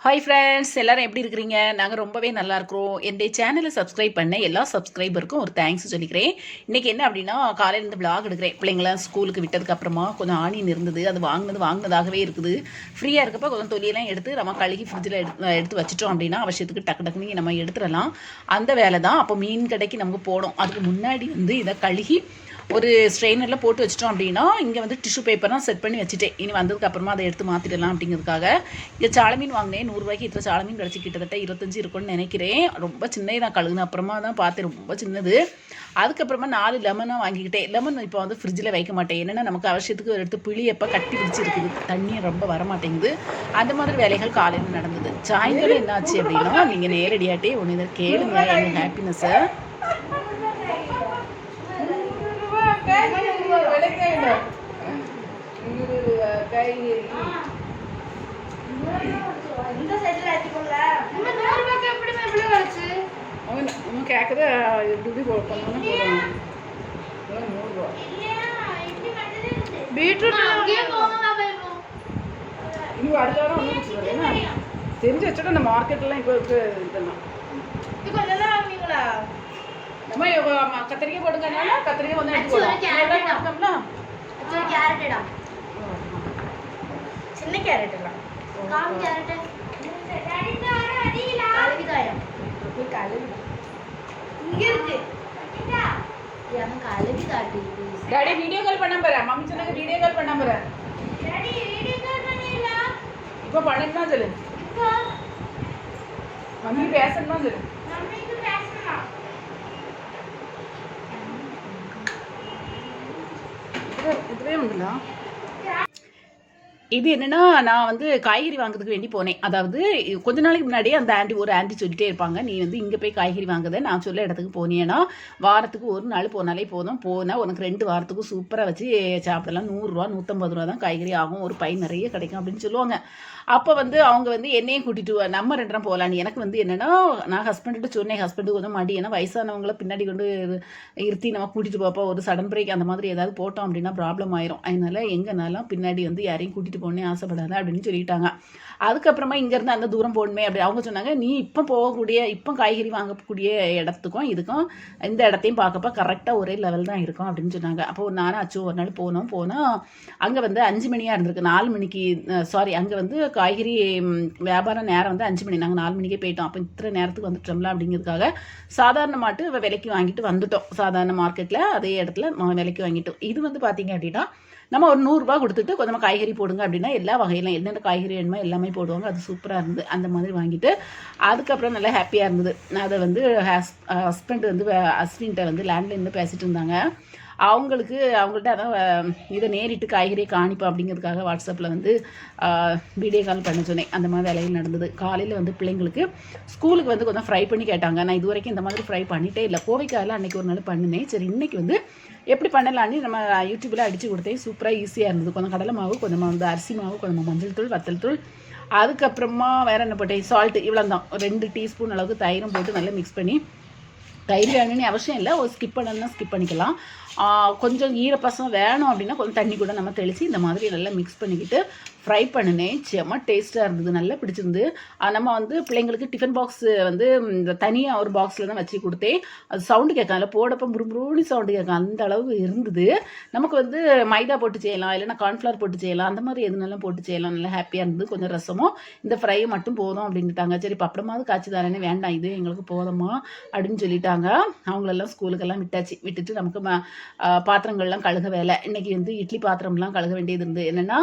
Hi friends, எல்லாரும் எப்படி இருக்கிறீங்க? நாங்கள் ரொம்பவே நல்லா இருக்கிறோம். என்னுடைய சேனலை சப்ஸ்கிரைப் பண்ண எல்லா சப்ஸ்கிரைபருக்கும் ஒரு தேங்க்ஸ் சொல்லிக்கிறேன். இன்றைக்கி என்ன அப்படின்னா, காலையிலேருந்து விளாக் எடுக்கிறேன். பிள்ளைங்களாம் ஸ்கூலுக்கு விட்டதுக்கப்புறமா கொஞ்சம் ஆனியன் இருந்தது, அது வாங்கினதாகவே இருக்குது. ஃப்ரீயாக இருக்கப்போ கொஞ்சம் தொலியெல்லாம் எடுத்து நம்ம கழுகி ஃப்ரிட்ஜில் எடுத்து வச்சிட்டோம் அப்படின்னா அவசியத்துக்கு டக்கு டக்குன்னு நம்ம எடுத்துடலாம். அந்த வேலை தான். அப்போ மீன் கடைக்கு நமக்கு போடும். அதுக்கு முன்னாடி இதை கழுகி ஒரு ஸ்ட்ரெயினரில் போட்டு வச்சிட்டோம் அப்படின்னா இங்கே டிஷ்யூ பேப்பர்லாம் செட் பண்ணி வச்சுட்டேன். இனி வந்ததுக்கப்புறமா அதை எடுத்து மாற்றிடலாம் அப்படிங்கிறதுக்காக. இங்கே சாலமீன் வாங்கினேன். 100 இத்தனை சாலமீன் கிடச்சி கிட்டத்தட்ட 25 இருக்கும்னு நினைக்கிறேன். ரொம்ப சின்னதாக கழுகுன அப்புறமா தான் பார்த்தேன், ரொம்ப சின்னது. அதுக்கப்புறமா 4 லெமனாக வாங்கிக்கிட்டேன். லெமன் இப்போ ஃப்ரிட்ஜில் வைக்க மாட்டேன். என்னென்னா நமக்கு அவசியத்துக்கு எடுத்து பிழியப்போ கட்டி பிடிச்சிருக்குது, தண்ணி ரொம்ப வரமாட்டேங்குது. அந்த மாதிரி வேலைகள் காலையில் நடந்தது. சாயங்காலம் என்னாச்சு அப்படின்னா, நீங்கள் நேரடியாகிட்டே ஒன்று இதை கேளுங்க எங்கள் ஹாப்பினஸ்ஸை. கேட்குது இப்படி போடணும் பீட்ரூட் இன்னும் அடுத்த வாரம் ஒன்றும் என்ன தெரிஞ்சு வச்சுட்டு அந்த மார்க்கெட்லாம் இப்போ இருக்கு. இதெல்லாம் நம்ம கத்திரிக்காய் போட்டுக்கனால கத்திரிக்காய் வந்து எடுத்து போடலாம்ல. சின்ன கேரட் எல்லாம் டாடி வீடியோ கால் பண்ண போறேன். மம்மி சொன்னாங்க வீடியோ கால் பண்ண போறேன். இப்போ பண்ணணும் தான் சொல்லு. மம்மி பேசணும் தான் சொல்லு. இதுவே உண்டுங்களா? இது என்னென்னா, நான் காய்கறி வாங்குறதுக்கு வேண்டி போனேன். அதாவது கொஞ்ச நாளைக்கு முன்னாடியே அந்த ஒரு ஆண்டி சொல்லிட்டே இருப்பாங்க, நீ இங்கே போய் காய்கறி வாங்குத நான் சொல்ல இடத்துக்கு போனேன்னா வாரத்துக்கு ஒரு நாள் போனாலே போதும். போனால் உனக்கு 2 வாரத்துக்கும் சூப்பராக வச்சு சாப்பிடலாம். 100 ரூபா 150 ரூபா தான் காய்கறி ஆகும், ஒரு பை நிறைய கிடைக்கும் அப்படின்னு சொல்லுவாங்க. அப்போ அவங்க என்னையும் கூட்டிகிட்டு நம்ம 2 நாள் போகலான்னு. எனக்கு என்னென்னா, நான் ஹஸ்பண்ட்டு சொன்னேன். ஹஸ்பண்டு கொஞ்சம் மடி, ஏன்னா வயசானவங்கள பின்னாடி கொண்டு இருத்தி நம்ம கூட்டிகிட்டு போப்போ ஒரு சடன் பிரேக் அந்த மாதிரி ஏதாவது போட்டோம் அப்படின்னா ப்ராப்ளம் ஆயிரும். அதனால எங்கனாலும் பின்னாடி யாரையும் கூட்டிகிட்டு போகணுன்னு ஆசைப்படாத அப்படின்னு சொல்லிட்டாங்க. அதுக்கப்புறமா இங்கேருந்து அந்த தூரம் போகணுமே அப்படி அவங்க சொன்னாங்க, நீ இப்போ காய்கறி வாங்கக்கூடிய இடத்துக்கும் இதுக்கும் இந்த இடத்தையும் பார்க்கப்போ கரெக்டாக ஒரே லெவல் தான் இருக்கும் அப்படின்னு சொன்னாங்க. அப்போ நானும் அச்சு ஒரு நாள் போனால் அங்கே 5 மணியாக இருந்திருக்கு. 4 மணிக்கு சாரி, அங்கே காய்கறி வியாபாரம் நேரம் 5 மணி. நாங்கள் 4 மணிக்கே போயிட்டோம். அப்போ இத்தனை நேரத்துக்கு வந்துட்டோம்ல அப்படிங்கிறதுக்காக சாதாரண மாட்டு விலைக்கு வாங்கிட்டு வந்துட்டோம். சாதாரண மார்க்கெட்டில் அதே இடத்துல விலைக்கு வாங்கிட்டோம். இது பார்த்தீங்க அப்படின்னா, நம்ம ஒரு 100 ரூபா கொடுத்துட்டு கொஞ்சமாக காய்கறி போடுங்க அப்படின்னா எல்லா வகையிலும் என்னென்ன காய்கறி வேணுமோ எல்லாமே போடுவாங்க. அது சூப்பராக இருந்தது. அந்த மாதிரி வாங்கிட்டு அதுக்கப்புறம் நல்லா ஹாப்பியாக இருந்தது. அதை ஹஸ்பண்ட் அஸ்வின்கிட்ட லேண்ட்லைனில் பேசிகிட்டு இருந்தாங்க. அவங்கள்ட்ட அதான் இதை நேரிட்டு காய்கறியை காணிப்போம் அப்படிங்கிறதுக்காக வாட்ஸ்அப்பில் வீடியோ கால் பண்ண சொன்னேன். அந்த மாதிரி வேலையில் நடந்தது. காலையில் பிள்ளைங்களுக்கு ஸ்கூலுக்கு கொஞ்சம் ஃப்ரை பண்ணி கேட்டாங்க. நான் இது வரைக்கும் இந்த மாதிரி ஃப்ரை பண்ணிகிட்டே இல்லை. கோவைக்காயில் அன்றைக்கி ஒரு நாள் பண்ணினேன். சரி, இன்றைக்கி எப்படி பண்ணலான்னு நம்ம யூடியூப்பில் அடித்து கொடுத்தேன். சூப்பராக ஈஸியாக இருந்தது. கொஞ்சம் கடலை மாவு, கொஞ்சமாக அரிசி மாவு, கொஞ்சமாக மஞ்சள் தூள், வத்தல் தூள், அதுக்கப்புறமா வேறு என்ன போட்டேன், சால்ட்டு, இவ்வளோ தான். 2 டீஸ்பூன் அளவுக்கு தயிரும் போட்டு நல்லா மிக்ஸ் பண்ணி, தயிர் வேணும்னு அவசியம் இல்லை, ஒரு ஸ்கிப் பண்ணணும்னா ஸ்கிப் பண்ணிக்கலாம். கொஞ்சம் ஈரப்பசம் வேணும் அப்படின்னா கொஞ்சம் தண்ணி கூட நம்ம தெளித்து இந்த மாதிரி நல்லா மிக்ஸ் பண்ணிக்கிட்டு ஃப்ரை பண்ணினேன். செம்ம டேஸ்ட்டாக இருந்தது, நல்லா பிடிச்சிருந்து. நம்ம பிள்ளைங்களுக்கு டிஃபன் பாக்ஸு இந்த தனியாக ஒரு பாக்ஸில் தான் வச்சு கொடுத்தேன். அது சவுண்டு கேட்கும், அதில் போடப்போ முறுமுறுன்னு சவுண்டு கேட்கும், அந்த அளவுக்கு இருந்தது. நமக்கு மைதா போட்டு செய்யலாம், இல்லைன்னா கார்ன்ஃப்ளவர் போட்டு செய்யலாம், அந்த மாதிரி எதுனாலும் போட்டு செய்யலாம். நல்லா ஹாப்பியாக இருந்தது. கொஞ்சம் ரசமும் இந்த ஃப்ரையும் மட்டும் போதும் அப்படின்ட்டாங்க. சரி, பப்படமாவது காய்ச்சி தரேன்னு, வேண்டாம் இது எங்களுக்கு போதுமா அப்படின்னு சொல்லிட்டாங்க. அவங்களெல்லாம் ஸ்கூலுக்கெல்லாம் விட்டுட்டு நமக்கு பாத்திரங்கள்லாம் கழுக வேலை. இன்றைக்கி இட்லி பாத்திரம்லாம் கழுக வேண்டியது இருந்து. என்னென்னா,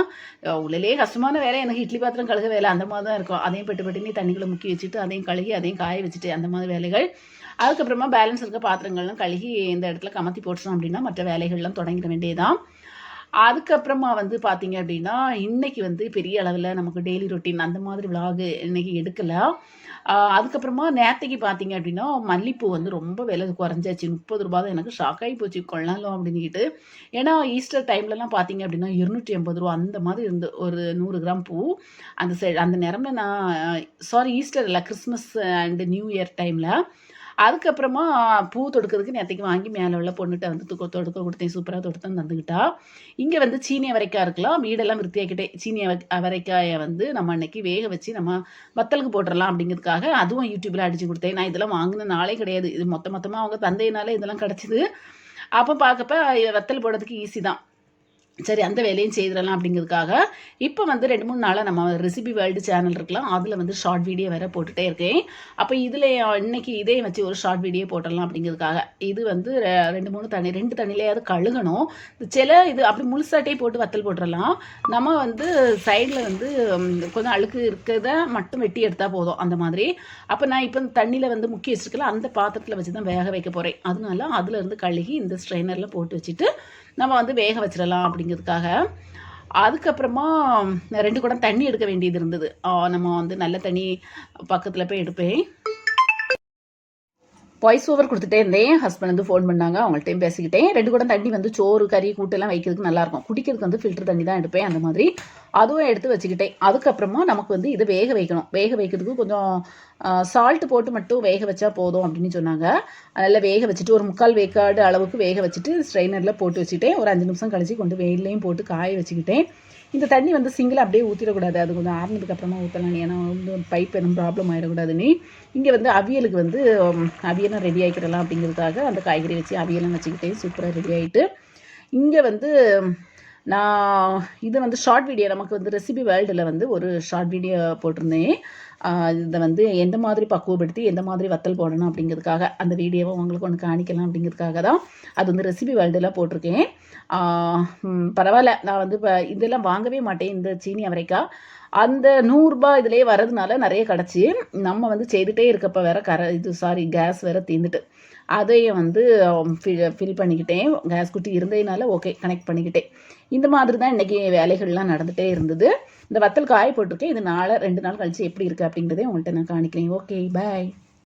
உள்ளே கஷ்டமான வேலை எனக்கு இட்லி பாத்திரம் கழுக வேலை அந்த மாதிரி தான் இருக்கும். அதையும் பெட்டு நீ தண்ணிக்குள்ளே முக்கி வச்சுட்டு அதையும் கழுகி அதையும் காய வச்சுட்டு அந்த மாதிரி வேலைகள். அதுக்கப்புறமா பேலன்ஸ் இருக்க பாத்திரங்கள்லாம் கழுகி இந்த இடத்துல கமத்தி போட்டுட்டோம் அப்படின்னா மற்ற வேலைகள்லாம் தொடங்கிட வேண்டியதுதான். அதுக்கப்புறமா பார்த்தீங்க அப்படின்னா, இன்றைக்கி பெரிய அளவில் நமக்கு டெய்லி ரொட்டீன் அந்த மாதிரி விலாகு இன்றைக்கி எடுக்கலாம். அதுக்கப்புறமா நேற்றுக்கு பார்த்தீங்க அப்படின்னா, மல்லிப்பூ ரொம்ப விலை குறைஞ்சாச்சு. 30 ரூபா தான். எனக்கு ஷாக் ஆகி போச்சு, கொள்ளலாம் அப்படின்னுக்கிட்டு. ஏன்னா ஈஸ்டர் டைம்லலாம் பார்த்தீங்க அப்படின்னா 280 ரூபா அந்த மாதிரி இருந்து ஒரு 100 கிராம் பூ. அந்த நேரம்ல நான் ஈஸ்டர் இல்லை, கிறிஸ்மஸ் அண்டு நியூ இயர் டைமில் அதுக்கப்புறமா பூ தொடுக்கிறதுக்கு நேற்றுக்கு வாங்கி மேலே உள்ள பொண்ணுகிட்ட வந்து தொடுக்க கொடுத்தேன். சூப்பராக தொடுத்தேன் தந்துக்கிட்டா. இங்கே வந்து சீனி அவரைக்காய் இருக்கலாம், வீடெல்லாம் விருத்தியாக்கிட்டேன். சீனி அவரைக்காயை வந்து நம்ம அன்னைக்கு வேக வச்சு நம்ம வத்தலுக்கு போட்டுடலாம் அப்படிங்கிறதுக்காக அதுவும் யூடியூப்பில் அடித்து கொடுத்தேன். நான் இதெல்லாம் வாங்கின நாளே கிடையாது. இது மொத்தமாக அவங்க தந்தையினால இதெல்லாம் கிடச்சிது. அப்போ பார்க்கப்ப வத்தல் போடுறதுக்கு ஈஸி தான். சரி அந்த வேலையும் செய்திடலாம் அப்படிங்கிறதுக்காக இப்போ வந்து 2-3 நாளாக நம்ம ரெசிபி வேர்ல்டு சேனல் இருக்கலாம், அதில் வந்து ஷார்ட் வீடியோ வேறு போட்டுகிட்டே இருக்கேன். அப்போ இதில் இன்னைக்கு இதே வச்சு ஒரு ஷார்ட் வீடியோ போட்டுடலாம் அப்படிங்கிறதுக்காக. இது வந்து 2 தண்ணிலையாவது கழுகணும். இது அப்படி முழுசாட்டே போட்டு வத்தல் போட்டுடலாம். நம்ம வந்து சைடில் வந்து கொஞ்சம் அழுக்கு இருக்கிறத மட்டும் வெட்டி எடுத்தால் போதும் அந்த மாதிரி. அப்போ நான் இப்போ தண்ணியில் வந்து முக்கி வச்சுருக்கலாம், அந்த பாத்திரத்தில் வச்சு தான் வேக வைக்க போகிறேன். அதனால அதில் இருந்து கழுகி இந்த ஸ்ட்ரெயினரில் போட்டு வச்சுட்டு நம்ம வந்து வேக வச்சிடலாம் அப்படிங்கிறதுக்காக. அதுக்கப்புறமா 2 குடம் தண்ணி எடுக்க வேண்டியது இருந்தது. நம்ம வந்து நல்ல தண்ணி பக்கத்தில் போய் எடுப்பேன். வாய்ஸ் ஓவர் கொடுத்துட்டே இருந்தேன். ஹஸ்பண்ட் வந்து ஃபோன் பண்ணாங்க, அவங்கள்ட்டையும் பேசிக்கிட்டேன். 2 குடம் தண்ணி வந்து சோறு கறி கூட்டெல்லாம் வைக்கிறதுக்கு நல்லாயிருக்கும். குடிக்கிறதுக்கு வந்து ஃபில்டர் தண்ணி தான் எடுப்பேன். அந்த மாதிரி அதுவும் எடுத்து வச்சுக்கிட்டேன். அதுக்கப்புறமா நமக்கு வந்து இதை வேக வைக்கணும். வேக வைக்கிறதுக்கு கொஞ்சம் சால்ட்டு போட்டு மட்டும் வேக வச்சா போதும் அப்படின்னு சொன்னாங்க. அதனால் வேக வச்சுட்டு ஒரு 3/4 வேக்காடு அளவுக்கு வேக வச்சுட்டு ஸ்ட்ரெயினரில் போட்டு வச்சுக்கிட்டேன். ஒரு 5 நிமிஷம் கழிச்சு கொண்டு வெயிலையும் போட்டு காய வச்சுக்கிட்டேன். இந்த தண்ணி வந்து சிங்கிள் அப்படியே ஊற்றிடக்கூடாது, அது கொஞ்சம் ஆறுனதுக்கு அப்புறமா ஊற்றலாம். ஏன்னா வந்து பைப் எதுவும் ப்ராப்ளம் ஆகிடக்கூடாதுன்னு இங்கே வந்து அவியலுக்கு வந்து அவியலும் ரெடி ஆகிக்கிடலாம் அப்படிங்கிறதுக்காக அந்த காய்கறி வச்சு அவியலும் வச்சுக்கிட்டேன். சூப்பராக ரெடி ஆகிட்டு இங்கே வந்து நான் இது வந்து ஷார்ட் வீடியோ நமக்கு வந்து ரெசிபி வேர்ல்டில் வந்து ஒரு ஷார்ட் வீடியோ போட்டிருந்தேன். இதை வந்து எந்த மாதிரி பக்குவப்படுத்தி எந்த மாதிரி வத்தல் போடணும் அப்படிங்கிறதுக்காக அந்த வீடியோவை உங்களுக்கு ஒன்று காணிக்கலாம் அப்படிங்கிறதுக்காக தான் அது வந்து ரெசிபி வேர்ல்டில் போட்டிருக்கேன். பரவாயில்ல, நான் வந்து இப்போ இதெல்லாம் வாங்கவே மாட்டேன். இந்த சீனி அவரைக்காய் அந்த 100 ரூபாய் இதிலே வரதுனால நிறைய கிடச்சி நம்ம வந்து செய்துகிட்டே இருக்கப்போ வேற கேஸ் வேற தீர்ந்துட்டு அதையும் வந்து ஃபில் பண்ணிக்கிட்டேன். கேஸ் குட்டி இருந்ததுனால ஓகே கனெக்ட் பண்ணிக்கிட்டேன். இந்த மாதிரி தான் இன்றைக்கி வேலைகள்லாம் நடந்துகிட்டே இருந்தது. இந்த வத்தல் காய போட்டிருக்கேன். இது 2 நாள் கழிச்சு எப்படி இருக்குது அப்படிங்கிறதே உங்கள்கிட்ட நான் காணிக்கிறேன். Okay bye.